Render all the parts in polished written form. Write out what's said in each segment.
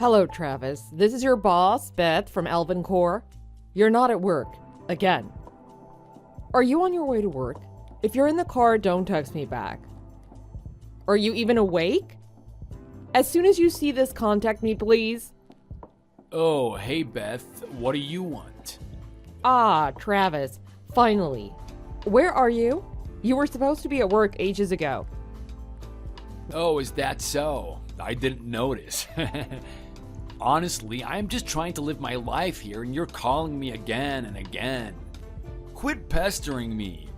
Hello, Travis. This is your boss, Beth, from Elven Core. You're not at work. Again. Are you on your way to work? If you're in the car, don't text me back. Are you even awake? As soon as you see this, contact me, please. Oh, hey Beth, what do you want? Ah, Travis. Finally. Where are you? You were supposed to be at work ages ago. Oh, is that so? I didn't notice. Honestly, I'm just trying to live my life here and you're calling me again and again. Quit pestering me.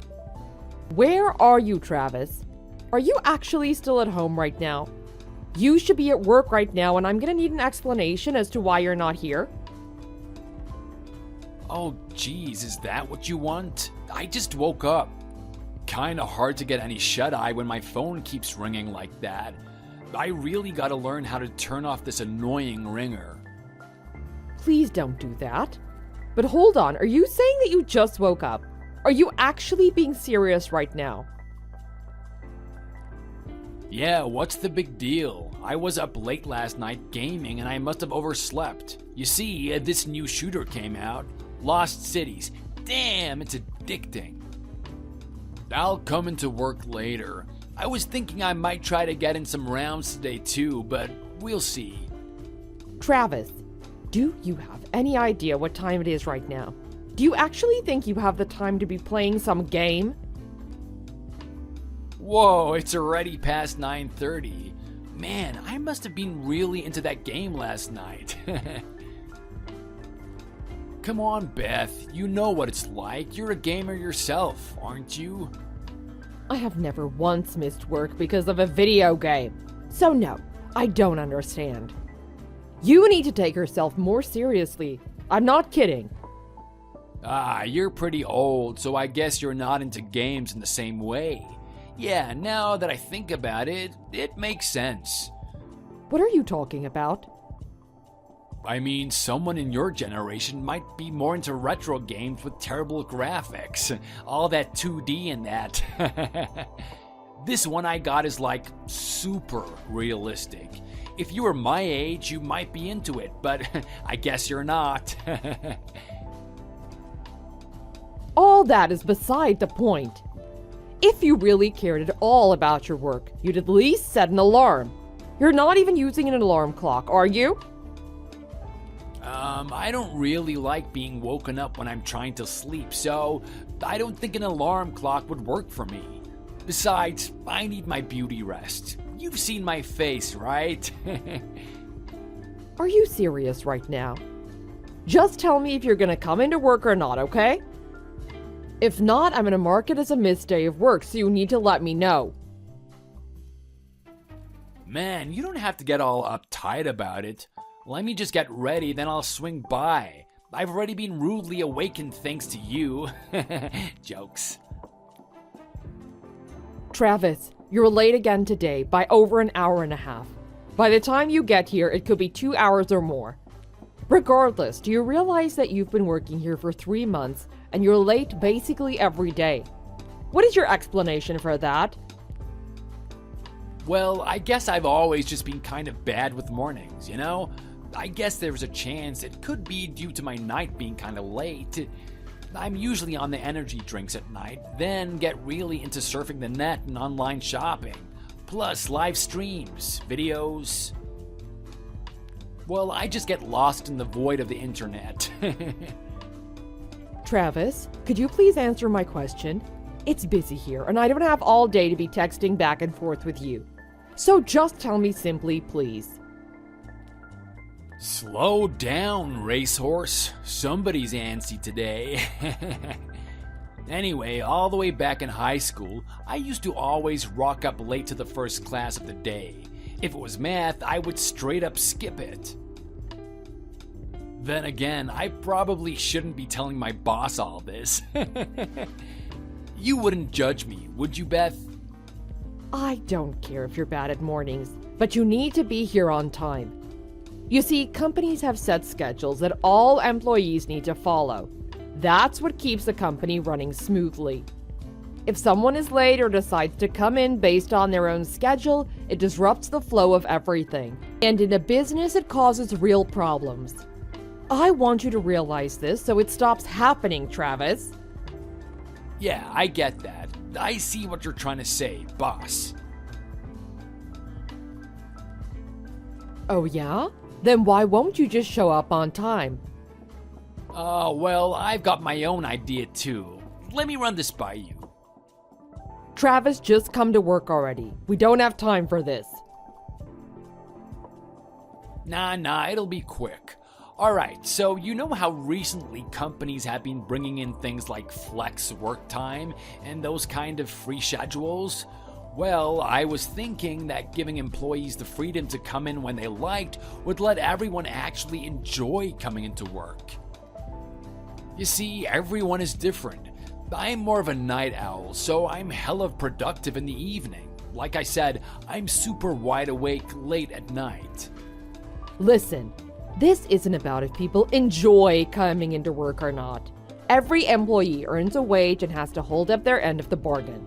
Where are you, Travis? Are you actually still at home right now? You should be at work right now, and I'm gonna need an explanation as to why you're not here. Oh, geez, is that what you want? I just woke up. Kinda hard to get any shut-eye when my phone keeps ringing like that. I really gotta learn how to turn off this annoying ringer. Please don't do that. But hold on, are you saying that you just woke up? Are you actually being serious right now? Yeah, what's the big deal? I was up late last night gaming and I must have overslept. You see, this new shooter came out. Lost Cities. Damn, it's addicting. I'll come into work later. I was thinking I might try to get in some rounds today too, but we'll see. Travis, do you have any idea what time it is right now? Do you actually think you have the time to be playing some game? Whoa, it's already past 9:30. Man, I must have been really into that game last night. Come on, Beth. You know what it's like. You're a gamer yourself, aren't you? I have never once missed work because of a video game. So no, I don't understand. You need to take yourself more seriously. I'm not kidding. Ah, you're pretty old, so I guess you're not into games in the same way. Yeah, now that I think about it, it makes sense. What are you talking about? I mean, someone in your generation might be more into retro games with terrible graphics. All that 2D and that. This one I got is like super realistic. If you were my age, you might be into it, but I guess you're not. All that is beside the point. If you really cared at all about your work, you'd at least set an alarm. You're not even using an alarm clock, are you? I don't really like being woken up when I'm trying to sleep, so I don't think an alarm clock would work for me. Besides, I need my beauty rest. You've seen my face, right? Are you serious right now? Just tell me if you're gonna come into work or not, okay? If not, I'm gonna mark it as a missed day of work, so you need to let me know. Man, you don't have to get all uptight about it. Let me just get ready, then I'll swing by. I've already been rudely awakened thanks to you. Jokes. Travis, you're late again today by over an hour and a half. By the time you get here, it could be 2 hours or more. Regardless, do you realize that you've been working here for 3 months and you're late basically every day? What is your explanation for that? Well, I guess I've always just been kind of bad with mornings, you know? I guess there's a chance it could be due to my night being kind of late. I'm usually on the energy drinks at night, then get really into surfing the net and online shopping. Plus live streams, videos. Well, I just get lost in the void of the internet. Travis, could you please answer my question? It's busy here, and I don't have all day to be texting back and forth with you. So just tell me simply, please. Slow down, racehorse. Somebody's antsy today. Anyway, all the way back in high school, I used to always rock up late to the first class of the day. If it was math, I would straight up skip it. Then again, I probably shouldn't be telling my boss all this. You wouldn't judge me, would you, Beth? I don't care if you're bad at mornings, but you need to be here on time. You see, companies have set schedules that all employees need to follow. That's what keeps the company running smoothly. If someone is late or decides to come in based on their own schedule, it disrupts the flow of everything. And in a business, it causes real problems. I want you to realize this so it stops happening, Travis. Yeah, I get that. I see what you're trying to say, boss. Oh yeah? Then why won't you just show up on time? Well, I've got my own idea too. Let me run this by you. Travis, just come to work already. We don't have time for this. Nah, it'll be quick. Alright, so you know how recently companies have been bringing in things like flex work time and those kind of free schedules? Well, I was thinking that giving employees the freedom to come in when they liked would let everyone actually enjoy coming into work. You see, everyone is different. I'm more of a night owl, so I'm hella productive in the evening. Like I said, I'm super wide awake late at night. Listen, this isn't about if people enjoy coming into work or not. Every employee earns a wage and has to hold up their end of the bargain.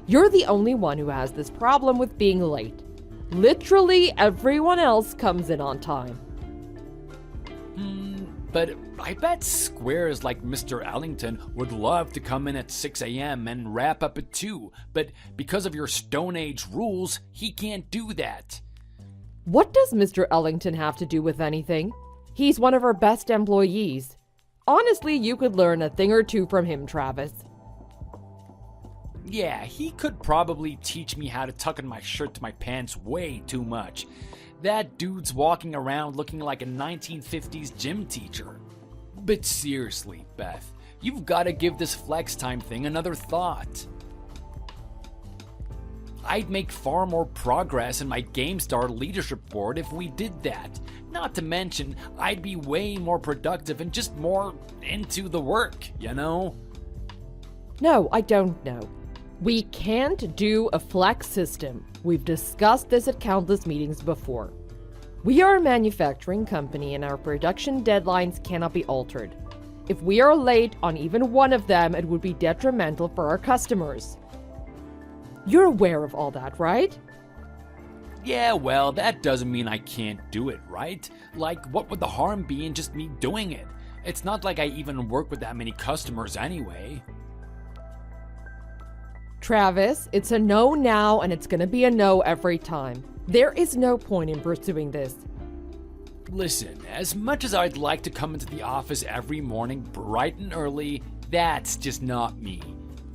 You're the only one who has this problem with being late. Literally everyone else comes in on time. But I bet squares like Mr. Ellington would love to come in at 6 a.m. and wrap up at 2, but because of your Stone Age rules, he can't do that. What does Mr. Ellington have to do with anything? He's one of our best employees. Honestly, you could learn a thing or two from him, Travis. Yeah, he could probably teach me how to tuck in my shirt to my pants way too much. That dude's walking around looking like a 1950s gym teacher. But seriously, Beth, you've got to give this flex time thing another thought. I'd make far more progress in my GameStar leadership board if we did that. Not to mention, I'd be way more productive and just more into the work, you know? No, I don't know. We can't do a flex system. We've discussed this at countless meetings before. We are a manufacturing company and our production deadlines cannot be altered. If we are late on even one of them, it would be detrimental for our customers. You're aware of all that, right? Yeah, well, that doesn't mean I can't do it, right? Like, what would the harm be in just me doing it? It's not like I even work with that many customers anyway. Travis, it's a no now and it's gonna be a no every time. There is no point in pursuing this. Listen, as much as I'd like to come into the office every morning bright and early, that's just not me.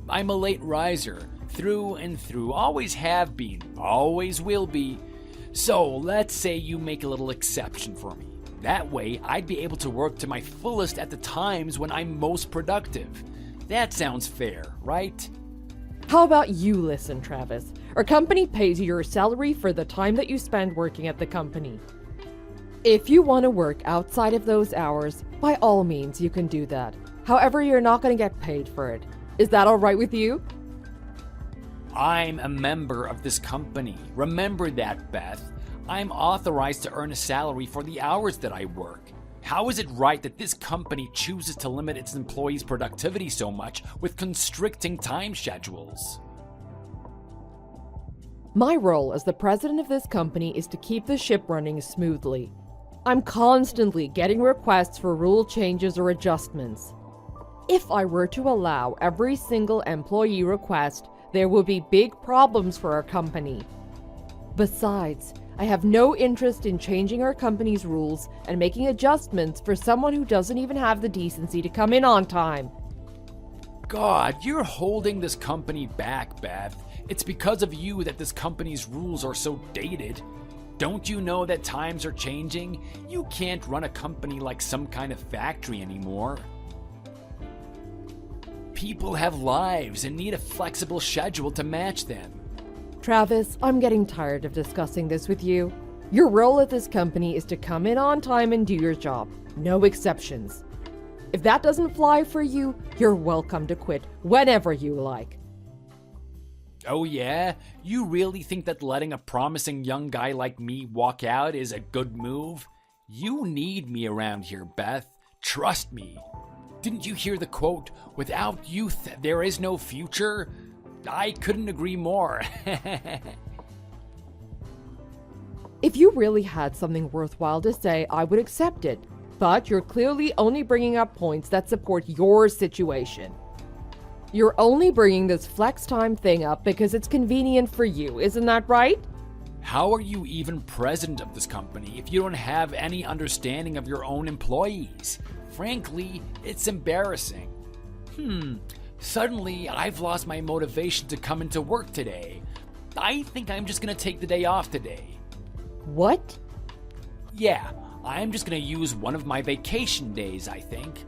I'm a late riser, through and through, always have been, always will be. So let's say you make a little exception for me. That way, I'd be able to work to my fullest at the times when I'm most productive. That sounds fair, right? How about you listen, Travis? Our company pays you your salary for the time that you spend working at the company. If you want to work outside of those hours, by all means you can do that. However, you're not going to get paid for it. Is that all right with you? I'm a member of this company. Remember that, Beth. I'm authorized to earn a salary for the hours that I work. How is it right that this company chooses to limit its employees' productivity so much with constricting time schedules? My role as the president of this company is to keep the ship running smoothly. I'm constantly getting requests for rule changes or adjustments. If I were to allow every single employee request, there would be big problems for our company. Besides, I have no interest in changing our company's rules and making adjustments for someone who doesn't even have the decency to come in on time. God, you're holding this company back, Beth. It's because of you that this company's rules are so dated. Don't you know that times are changing? You can't run a company like some kind of factory anymore. People have lives and need a flexible schedule to match them. Travis, I'm getting tired of discussing this with you. Your role at this company is to come in on time and do your job. No exceptions. If that doesn't fly for you, you're welcome to quit whenever you like. Oh yeah? You really think that letting a promising young guy like me walk out is a good move? You need me around here, Beth. Trust me. Didn't you hear the quote, "Without youth, there is no future"? I couldn't agree more. If you really had something worthwhile to say, I would accept it. But you're clearly only bringing up points that support your situation. You're only bringing this flex time thing up because it's convenient for you, isn't that right? How are you even president of this company if you don't have any understanding of your own employees? Frankly, it's embarrassing. Suddenly I've lost my motivation to come into work today. I think I'm just gonna take the day off today. What? Yeah, I'm just gonna use one of my vacation days, I think.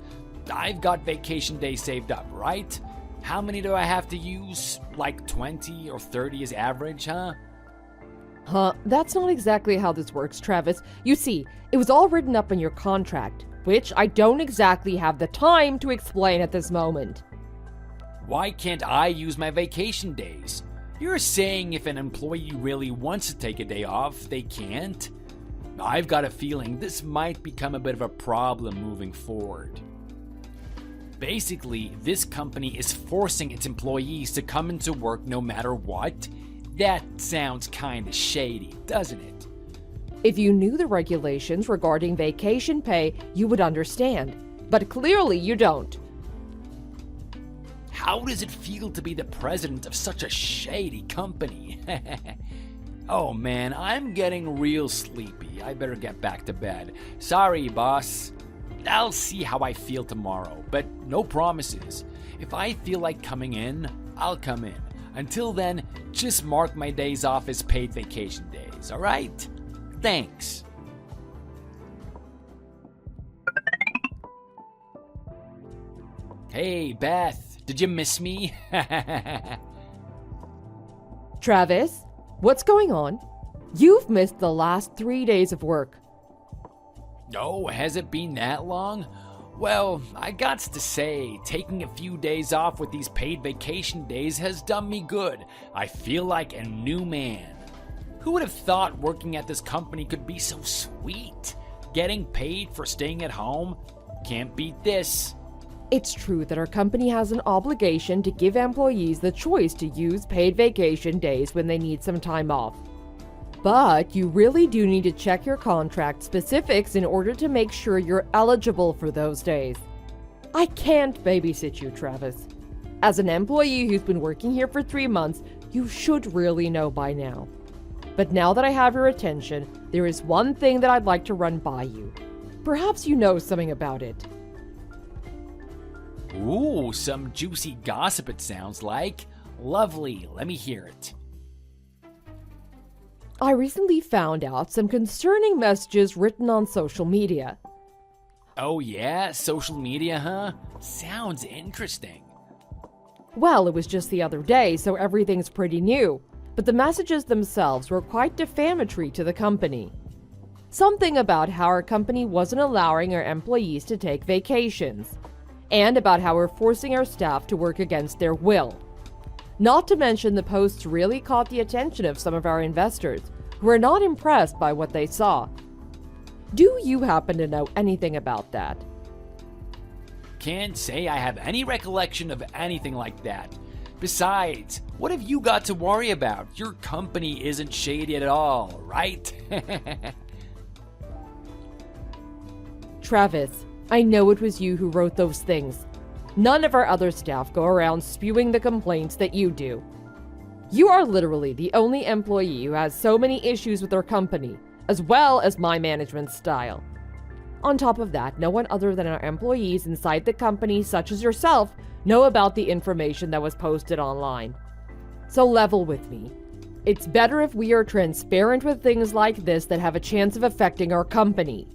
I've got vacation days saved up, right? How many do I have to use? Like 20 or 30 is average, huh? That's not exactly how this works, Travis. You see, it was all written up in your contract, which I don't exactly have the time to explain at this moment. Why can't I use my vacation days? You're saying if an employee really wants to take a day off, they can't? I've got a feeling this might become a bit of a problem moving forward. Basically, this company is forcing its employees to come into work no matter what. That sounds kinda shady, doesn't it? If you knew the regulations regarding vacation pay, you would understand. But clearly you don't. How does it feel to be the president of such a shady company? Oh man, I'm getting real sleepy. I better get back to bed. Sorry, boss. I'll see how I feel tomorrow, but no promises. If I feel like coming in, I'll come in. Until then, just mark my days off as paid vacation days, alright? Thanks. Hey, Beth, did you miss me? Travis, what's going on? You've missed the last 3 days of work. Oh, has it been that long? Well, I gots to say, taking a few days off with these paid vacation days has done me good. I feel like a new man. Who would have thought working at this company could be so sweet? Getting paid for staying at home? Can't beat this. It's true that our company has an obligation to give employees the choice to use paid vacation days when they need some time off. But you really do need to check your contract specifics in order to make sure you're eligible for those days. I can't babysit you, Travis. As an employee who's been working here for 3 months, you should really know by now. But now that I have your attention, there is one thing that I'd like to run by you. Perhaps you know something about it. Ooh, some juicy gossip it sounds like. Lovely, let me hear it. I recently found out some concerning messages written on social media. Oh yeah, social media, huh? Sounds interesting. Well, it was just the other day, so everything's pretty new. But the messages themselves were quite defamatory to the company. Something about how our company wasn't allowing our employees to take vacations, and about how we're forcing our staff to work against their will. Not to mention the posts really caught the attention of some of our investors, who are not impressed by what they saw. Do you happen to know anything about that? Can't say I have any recollection of anything like that. Besides, what have you got to worry about? Your company isn't shady at all, right? Travis, I know it was you who wrote those things. None of our other staff go around spewing the complaints that you do. You are literally the only employee who has so many issues with our company, as well as my management style. On top of that, no one other than our employees inside the company, such as yourself, know about the information that was posted online. So level with me. It's better if we are transparent with things like this that have a chance of affecting our company.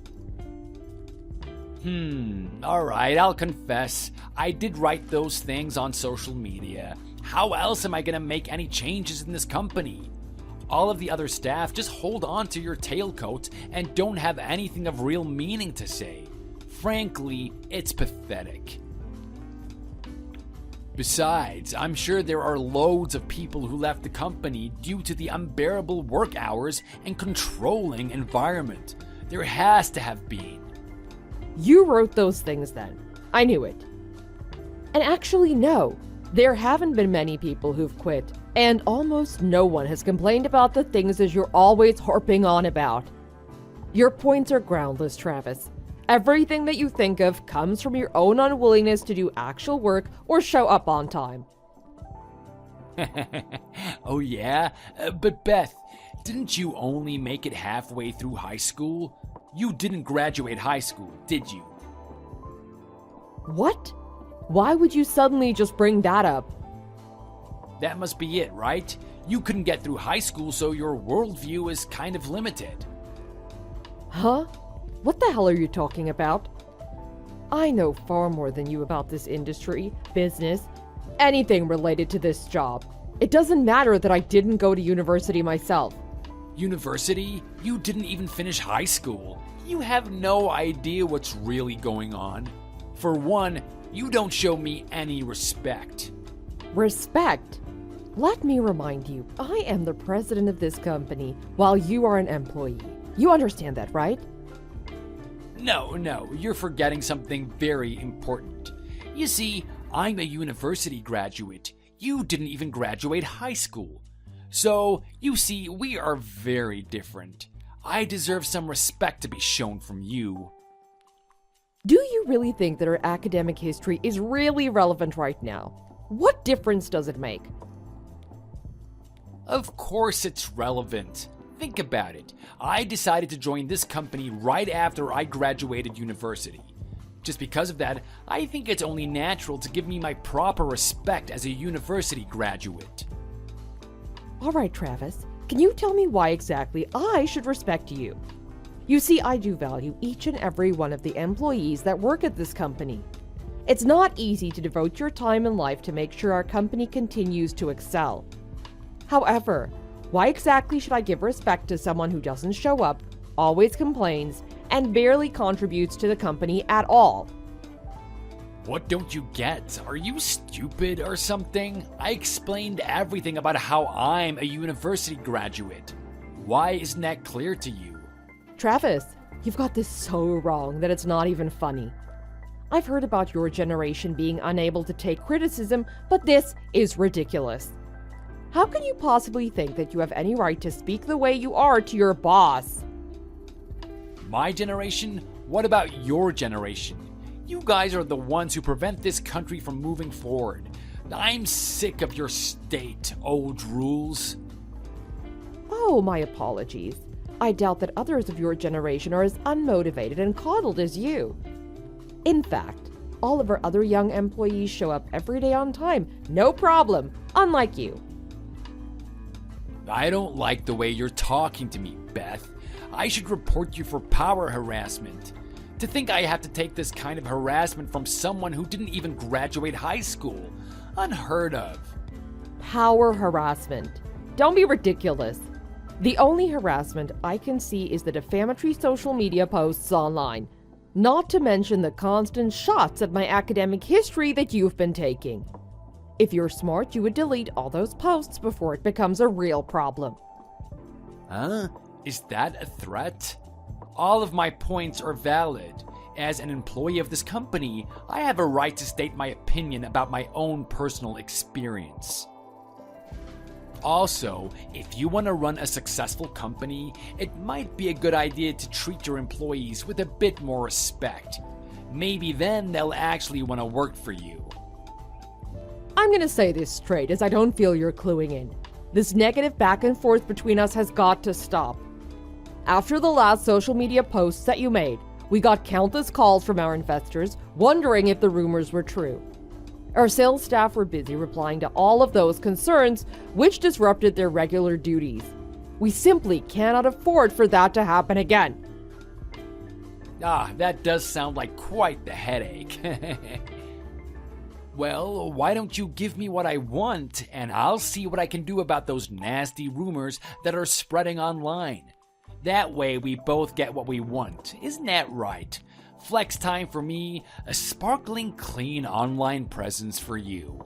Alright, I'll confess. I did write those things on social media. How else am I gonna make any changes in this company? All of the other staff just hold on to your tailcoats and don't have anything of real meaning to say. Frankly, it's pathetic. Besides, I'm sure there are loads of people who left the company due to the unbearable work hours and controlling environment. There has to have been. You wrote those things then. I knew it. And actually, no. There haven't been many people who've quit, and almost no one has complained about the things that you're always harping on about. Your points are groundless, Travis. Everything that you think of comes from your own unwillingness to do actual work or show up on time. Oh yeah? But Beth, didn't you only make it halfway through high school? You didn't graduate high school, did you? What? Why would you suddenly just bring that up? That must be it, right? You couldn't get through high school, so your worldview is kind of limited. Huh? What the hell are you talking about? I know far more than you about this industry, business, anything related to this job. It doesn't matter that I didn't go to university myself. University? You didn't even finish high school. You have no idea what's really going on. For one, you don't show me any respect. Respect? Let me remind you, I am the president of this company while you are an employee. You understand that, right? No, you're forgetting something very important. You see, I'm a university graduate. You didn't even graduate high school. So, you see, we are very different. I deserve some respect to be shown from you. Do you really think that our academic history is really relevant right now? What difference does it make? Of course it's relevant. Think about it. I decided to join this company right after I graduated university. Just because of that, I think it's only natural to give me my proper respect as a university graduate. All right, Travis, can you tell me why exactly I should respect you? You see, I do value each and every one of the employees that work at this company. It's not easy to devote your time and life to make sure our company continues to excel. However, why exactly should I give respect to someone who doesn't show up, always complains, and barely contributes to the company at all? What don't you get? Are you stupid or something? I explained everything about how I'm a university graduate. Why isn't that clear to you? Travis, you've got this so wrong that it's not even funny. I've heard about your generation being unable to take criticism, but this is ridiculous. How can you possibly think that you have any right to speak the way you are to your boss? My generation? What about your generation? You guys are the ones who prevent this country from moving forward. I'm sick of your state, old rules. Oh, my apologies. I doubt that others of your generation are as unmotivated and coddled as you. In fact, all of our other young employees show up every day on time, no problem, unlike you. I don't like the way you're talking to me, Beth. I should report you for power harassment. To think I have to take this kind of harassment from someone who didn't even graduate high school. Unheard of. Power harassment. Don't be ridiculous. The only harassment I can see is the defamatory social media posts online, not to mention the constant shots at my academic history that you've been taking. If you're smart, you would delete all those posts before it becomes a real problem. Huh? Is that a threat? All of my points are valid. As an employee of this company, I have a right to state my opinion about my own personal experience. Also, if you want to run a successful company, it might be a good idea to treat your employees with a bit more respect. Maybe then they'll actually want to work for you. I'm gonna say this straight, as I don't feel you're cluing in. This negative back and forth between us has got to stop. After the last social media posts that you made, we got countless calls from our investors wondering if the rumors were true. Our sales staff were busy replying to all of those concerns, which disrupted their regular duties. We simply cannot afford for that to happen again. That does sound like quite the headache. Well, why don't you give me what I want, and I'll see what I can do about those nasty rumors that are spreading online. That way we both get what we want, isn't that right? Flex time for me, a sparkling clean online presence for you.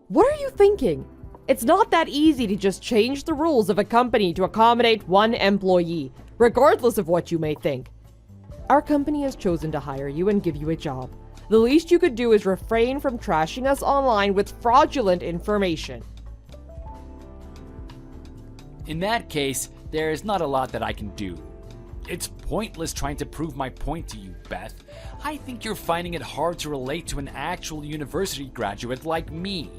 What are you thinking? It's not that easy to just change the rules of a company to accommodate one employee, regardless of what you may think. Our company has chosen to hire you and give you a job. The least you could do is refrain from trashing us online with fraudulent information. In that case, there is not a lot that I can do. It's pointless trying to prove my point to you, Beth. I think you're finding it hard to relate to an actual university graduate like me.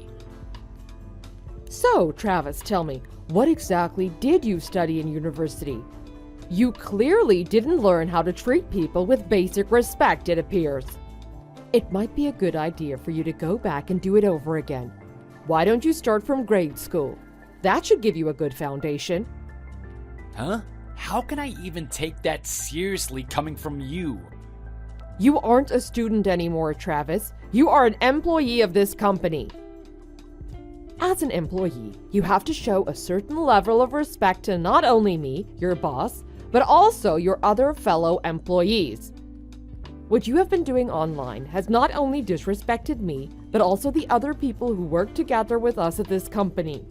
So, Travis, tell me, what exactly did you study in university? You clearly didn't learn how to treat people with basic respect, it appears. It might be a good idea for you to go back and do it over again. Why don't you start from grade school? That should give you a good foundation. Huh? How can I even take that seriously coming from you? You aren't a student anymore, Travis. You are an employee of this company. As an employee, you have to show a certain level of respect to not only me, your boss, but also your other fellow employees. What you have been doing online has not only disrespected me, but also the other people who work together with us at this company.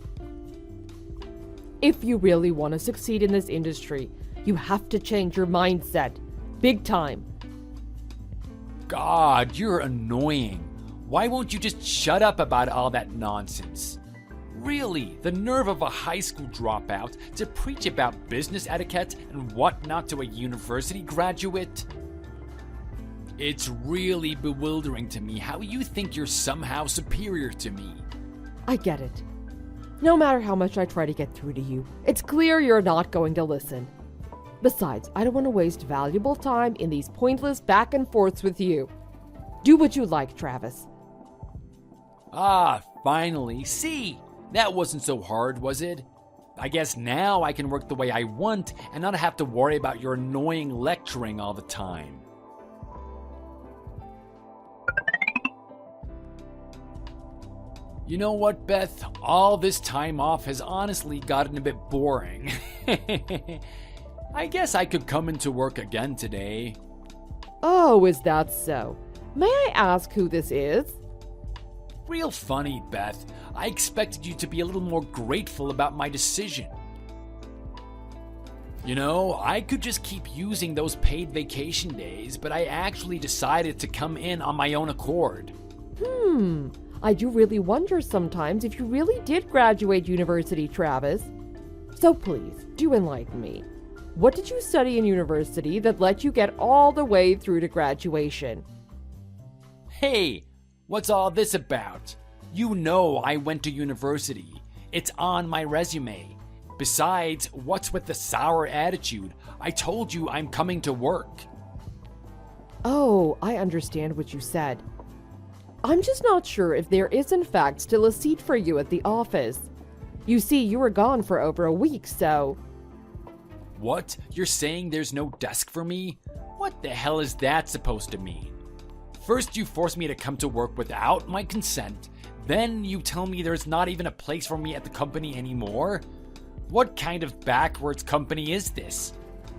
If you really want to succeed in this industry, you have to change your mindset. Big time. God, you're annoying. Why won't you just shut up about all that nonsense? Really, the nerve of a high school dropout to preach about business etiquette and whatnot to a university graduate? It's really bewildering to me how you think you're somehow superior to me. I get it. No matter how much I try to get through to you, it's clear you're not going to listen. Besides, I don't want to waste valuable time in these pointless back and forths with you. Do what you like, Travis. Ah, finally. See, that wasn't so hard, was it? I guess now I can work the way I want and not have to worry about your annoying lecturing all the time. You know what, Beth? All this time off has honestly gotten a bit boring. I guess I could come into work again today. Oh, is that so? May I ask who this is? Real funny, Beth. I expected you to be a little more grateful about my decision. You know, I could just keep using those paid vacation days, but I actually decided to come in on my own accord. I do really wonder sometimes if you really did graduate university, Travis. So please, do enlighten me. What did you study in university that let you get all the way through to graduation? Hey, what's all this about? You know I went to university. It's on my resume. Besides, what's with the sour attitude? I told you I'm coming to work. Oh, I understand what you said. I'm just not sure if there is in fact still a seat for you at the office. You see, you were gone for over a week, so... What? You're saying there's no desk for me? What the hell is that supposed to mean? First you force me to come to work without my consent, then you tell me there's not even a place for me at the company anymore? What kind of backwards company is this?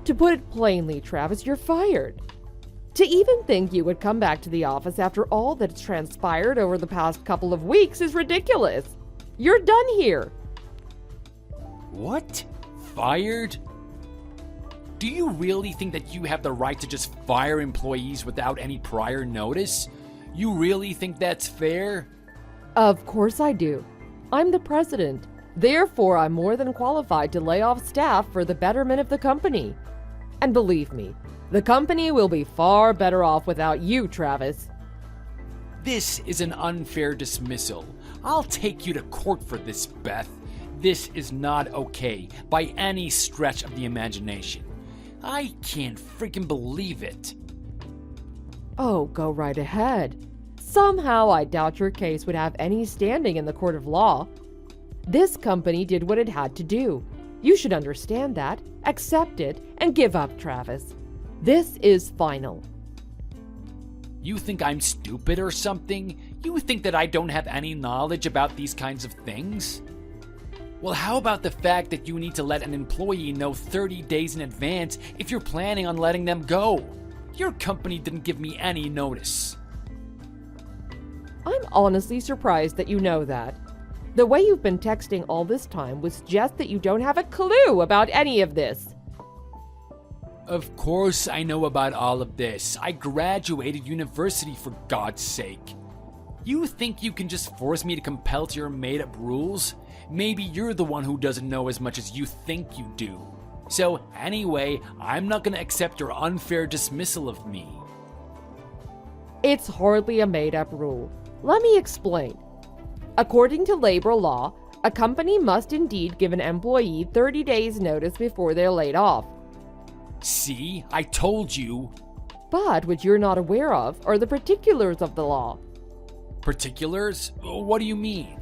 To put it plainly, Travis, you're fired. To even think you would come back to the office after all that's transpired over the past couple of weeks is ridiculous. You're done here. What? Fired? Do you really think that you have the right to just fire employees without any prior notice? You really think that's fair? Of course I do. I'm the president. Therefore, I'm more than qualified to lay off staff for the betterment of the company. And believe me, the company will be far better off without you, Travis. This is an unfair dismissal. I'll take you to court for this, Beth. This is not okay by any stretch of the imagination. I can't freaking believe it. Oh, go right ahead. Somehow I doubt your case would have any standing in the court of law. This company did what it had to do. You should understand that, accept it, and give up, Travis. This is final. You think I'm stupid or something? You think that I don't have any knowledge about these kinds of things? Well, how about the fact that you need to let an employee know 30 days in advance if you're planning on letting them go? Your company didn't give me any notice. I'm honestly surprised that you know that. The way you've been texting all this time would suggest that you don't have a clue about any of this. Of course I know about all of this. I graduated university, for God's sake. You think you can just force me to compel to your made-up rules? Maybe you're the one who doesn't know as much as you think you do. So anyway, I'm not going to accept your unfair dismissal of me. It's hardly a made-up rule. Let me explain. According to labor law, a company must indeed give an employee 30 days notice before they're laid off. See, I told you. But what you're not aware of are the particulars of the law. Particulars? What do you mean?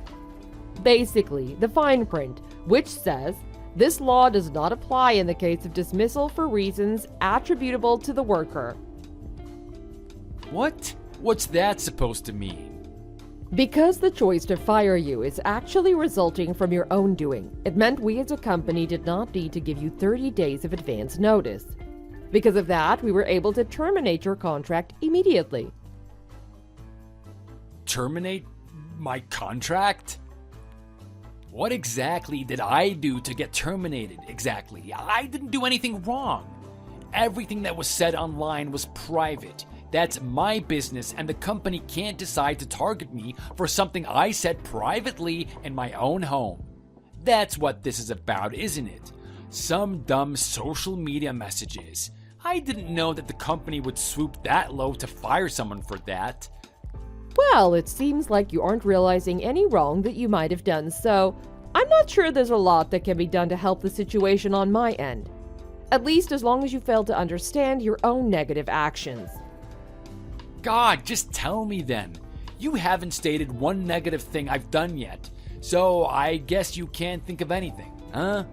Basically, the fine print, which says, this law does not apply in the case of dismissal for reasons attributable to the worker. What? What's that supposed to mean? Because the choice to fire you is actually resulting from your own doing, it meant we as a company did not need to give you 30 days of advance notice. Because of that, we were able to terminate your contract immediately. Terminate my contract? What exactly did I do to get terminated? Exactly. I didn't do anything wrong. Everything that was said online was private. That's my business, and the company can't decide to target me for something I said privately in my own home. That's what this is about, isn't it? Some dumb social media messages. I didn't know that the company would swoop that low to fire someone for that. Well, it seems like you aren't realizing any wrong that you might have done, so I'm not sure there's a lot that can be done to help the situation on my end. At least as long as you fail to understand your own negative actions. God, just tell me then. You haven't stated one negative thing I've done yet, so I guess you can't think of anything, huh?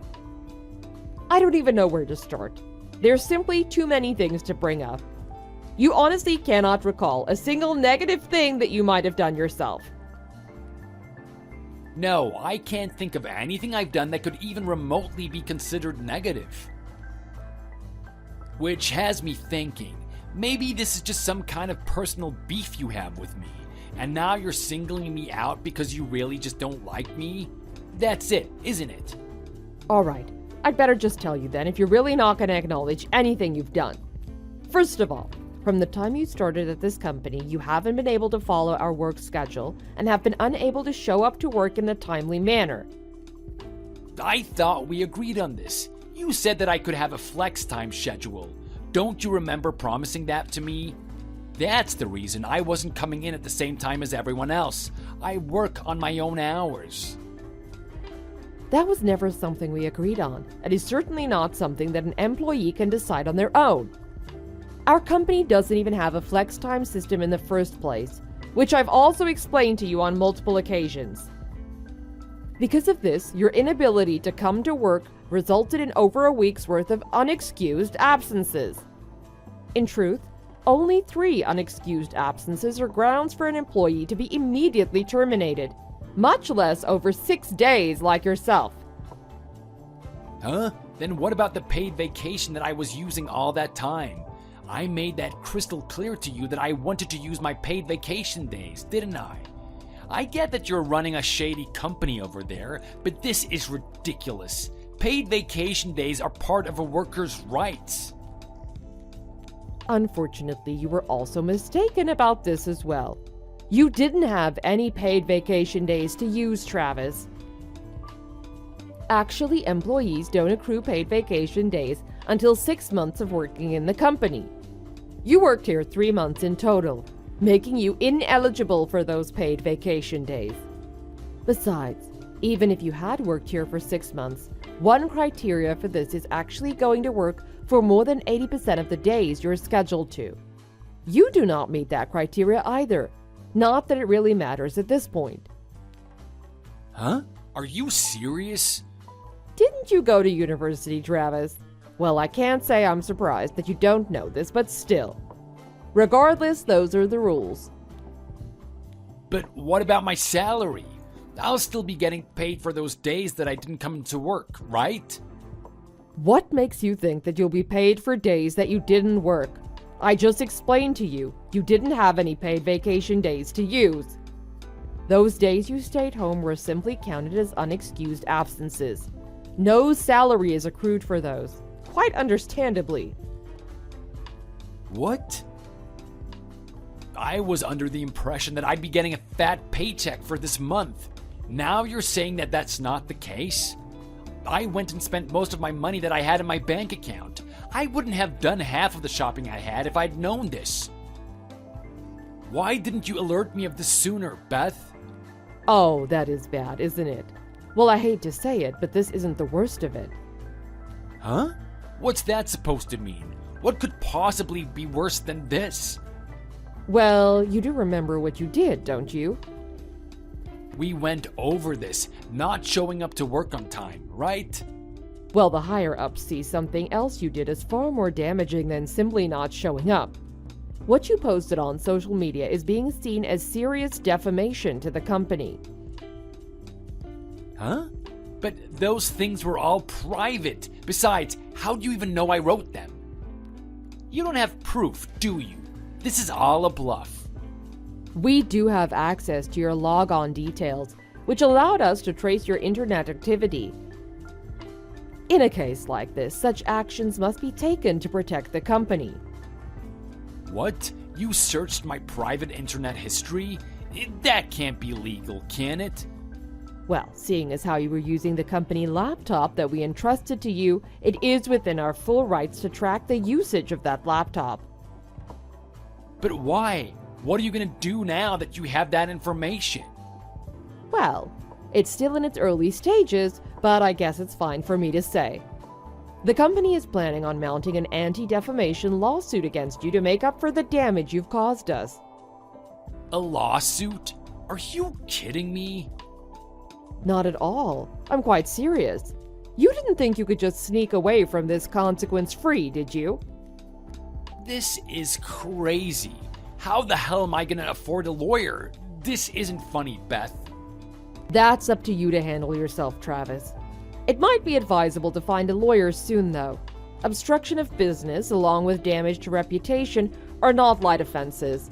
I don't even know where to start. There's simply too many things to bring up. You honestly cannot recall a single negative thing that you might have done yourself. No, I can't think of anything I've done that could even remotely be considered negative. Which has me thinking, maybe this is just some kind of personal beef you have with me, and now you're singling me out because you really just don't like me? That's it, isn't it? Alright, I'd better just tell you then if you're really not going to acknowledge anything you've done. First of all, from the time you started at this company, you haven't been able to follow our work schedule and have been unable to show up to work in a timely manner. I thought we agreed on this. You said that I could have a flex time schedule. Don't you remember promising that to me? That's the reason I wasn't coming in at the same time as everyone else. I work on my own hours. That was never something we agreed on. It is certainly not something that an employee can decide on their own. Our company doesn't even have a flex time system in the first place, which I've also explained to you on multiple occasions. Because of this, your inability to come to work resulted in over a week's worth of unexcused absences. In truth, only 3 unexcused absences are grounds for an employee to be immediately terminated, much less over 6 days like yourself. Huh? Then what about the paid vacation that I was using all that time? I made that crystal clear to you that I wanted to use my paid vacation days, didn't I? I get that you're running a shady company over there, but this is ridiculous. Paid vacation days are part of a worker's rights. Unfortunately, you were also mistaken about this as well. You didn't have any paid vacation days to use, Travis. Actually, employees don't accrue paid vacation days until 6 months of working in the company. You worked here 3 months in total, making you ineligible for those paid vacation days. Besides, even if you had worked here for 6 months, one criteria for this is actually going to work for more than 80% of the days you're scheduled to. You do not meet that criteria either. Not that it really matters at this point. Huh? Are you serious? Didn't you go to university, Travis? Well, I can't say I'm surprised that you don't know this, but still. Regardless, those are the rules. But what about my salary? I'll still be getting paid for those days that I didn't come to work, right? What makes you think that you'll be paid for days that you didn't work? I just explained to you, you didn't have any paid vacation days to use. Those days you stayed home were simply counted as unexcused absences. No salary is accrued for those, quite understandably. What? I was under the impression that I'd be getting a fat paycheck for this month. Now you're saying that that's not the case? I went and spent most of my money that I had in my bank account. I wouldn't have done half of the shopping I had if I'd known this. Why didn't you alert me of this sooner, Beth? Oh, that is bad, isn't it? Well, I hate to say it, but this isn't the worst of it. Huh? What's that supposed to mean? What could possibly be worse than this? Well, you do remember what you did, don't you? We went over this, not showing up to work on time, right? Well, the higher-ups see something else you did as far more damaging than simply not showing up. What you posted on social media is being seen as serious defamation to the company. Huh? But those things were all private. Besides, how do you even know I wrote them? You don't have proof, do you? This is all a bluff. We do have access to your logon details, which allowed us to trace your internet activity. In a case like this, such actions must be taken to protect the company. What? You searched my private internet history? That can't be legal, can it? Well, seeing as how you were using the company laptop that we entrusted to you, it is within our full rights to track the usage of that laptop. But why? What are you going to do now that you have that information? Well, it's still in its early stages, but I guess it's fine for me to say. The company is planning on mounting an anti-defamation lawsuit against you to make up for the damage you've caused us. A lawsuit? Are you kidding me? Not at all. I'm quite serious. You didn't think you could just sneak away from this consequence-free, did you? This is crazy. How the hell am I going to afford a lawyer? This isn't funny, Beth. That's up to you to handle yourself, Travis. It might be advisable to find a lawyer soon, though. Obstruction of business, along with damage to reputation, are not light offenses.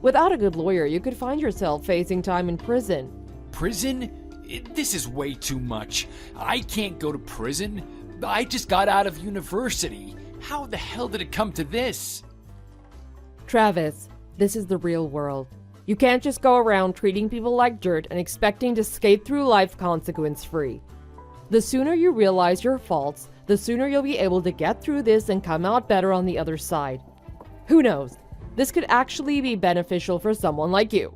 Without a good lawyer, you could find yourself facing time in prison. Prison? This is way too much. I can't go to prison. I just got out of university. How the hell did it come to this? Travis, this is the real world. You can't just go around treating people like dirt and expecting to skate through life consequence-free. The sooner you realize your faults, the sooner you'll be able to get through this and come out better on the other side. Who knows? This could actually be beneficial for someone like you.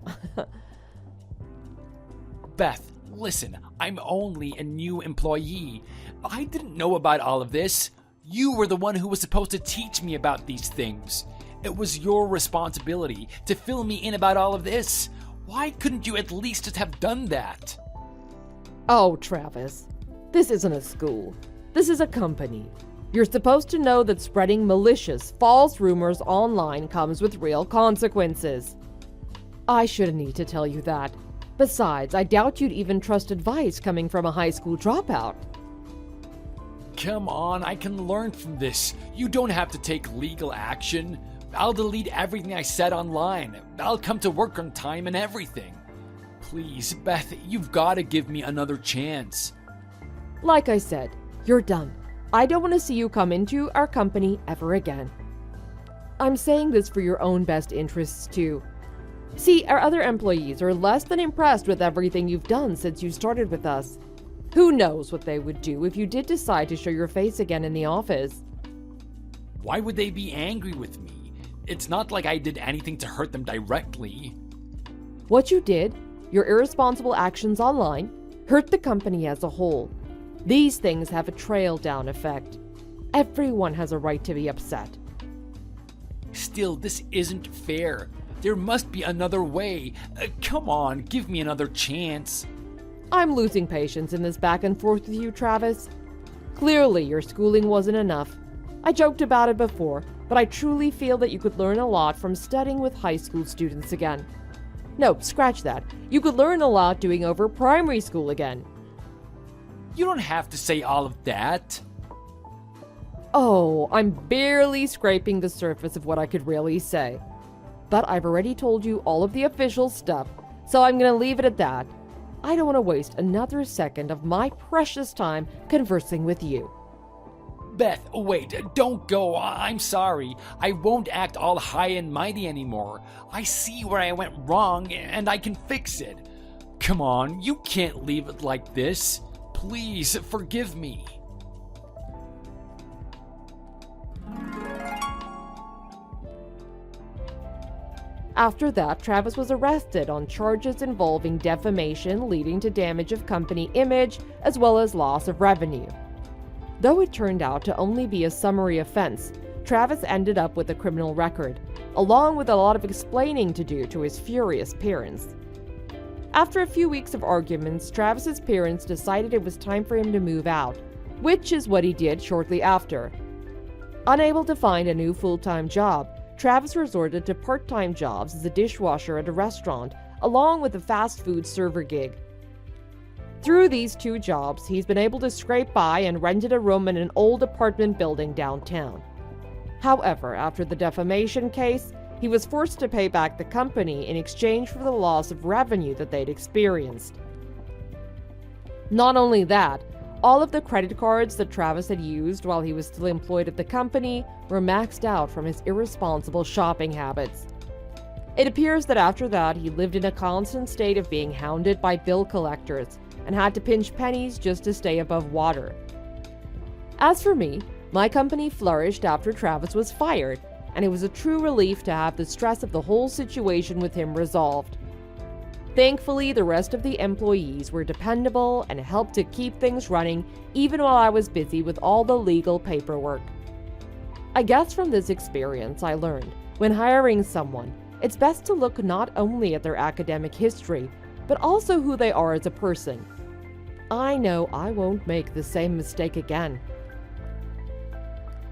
Beth, listen, I'm only a new employee. I didn't know about all of this. You were the one who was supposed to teach me about these things. It was your responsibility to fill me in about all of this. Why couldn't you at least just have done that? Oh, Travis, this isn't a school. This is a company. You're supposed to know that spreading malicious, false rumors online comes with real consequences. I shouldn't need to tell you that. Besides, I doubt you'd even trust advice coming from a high school dropout. Come on, I can learn from this. You don't have to take legal action. I'll delete everything I said online. I'll come to work on time and everything. Please, Beth, you've got to give me another chance. Like I said, you're done. I don't want to see you come into our company ever again. I'm saying this for your own best interests too. See, our other employees are less than impressed with everything you've done since you started with us. Who knows what they would do if you did decide to show your face again in the office? Why would they be angry with me? It's not like I did anything to hurt them directly. What you did, your irresponsible actions online, hurt the company as a whole. These things have a trail-down effect. Everyone has a right to be upset. Still, this isn't fair. There must be another way. Come on, give me another chance. I'm losing patience in this back and forth with you, Travis. Clearly, your schooling wasn't enough. I joked about it before, but I truly feel that you could learn a lot from studying with high school students again. No, scratch that. You could learn a lot doing over primary school again. You don't have to say all of that. Oh, I'm barely scraping the surface of what I could really say. But I've already told you all of the official stuff, so I'm gonna leave it at that. I don't want to waste another second of my precious time conversing with you. Beth, wait, don't go. I'm sorry. I won't act all high and mighty anymore. I see where I went wrong and I can fix it. Come on, you can't leave it like this. Please forgive me. After that, Travis was arrested on charges involving defamation leading to damage of company image as well as loss of revenue. Though it turned out to only be a summary offense, Travis ended up with a criminal record, along with a lot of explaining to do to his furious parents. After a few weeks of arguments, Travis's parents decided it was time for him to move out, which is what he did shortly after. Unable to find a new full-time job, Travis resorted to part-time jobs as a dishwasher at a restaurant, along with a fast food server gig. Through these two jobs, he's been able to scrape by and rented a room in an old apartment building downtown. However, after the defamation case, he was forced to pay back the company in exchange for the loss of revenue that they'd experienced. Not only that, all of the credit cards that Travis had used while he was still employed at the company were maxed out from his irresponsible shopping habits. It appears that after that, he lived in a constant state of being hounded by bill collectors and had to pinch pennies just to stay above water. As for me, my company flourished after Travis was fired, and it was a true relief to have the stress of the whole situation with him resolved. Thankfully, the rest of the employees were dependable and helped to keep things running even while I was busy with all the legal paperwork. I guess from this experience I learned, when hiring someone, it's best to look not only at their academic history, but also who they are as a person. I know I won't make the same mistake again.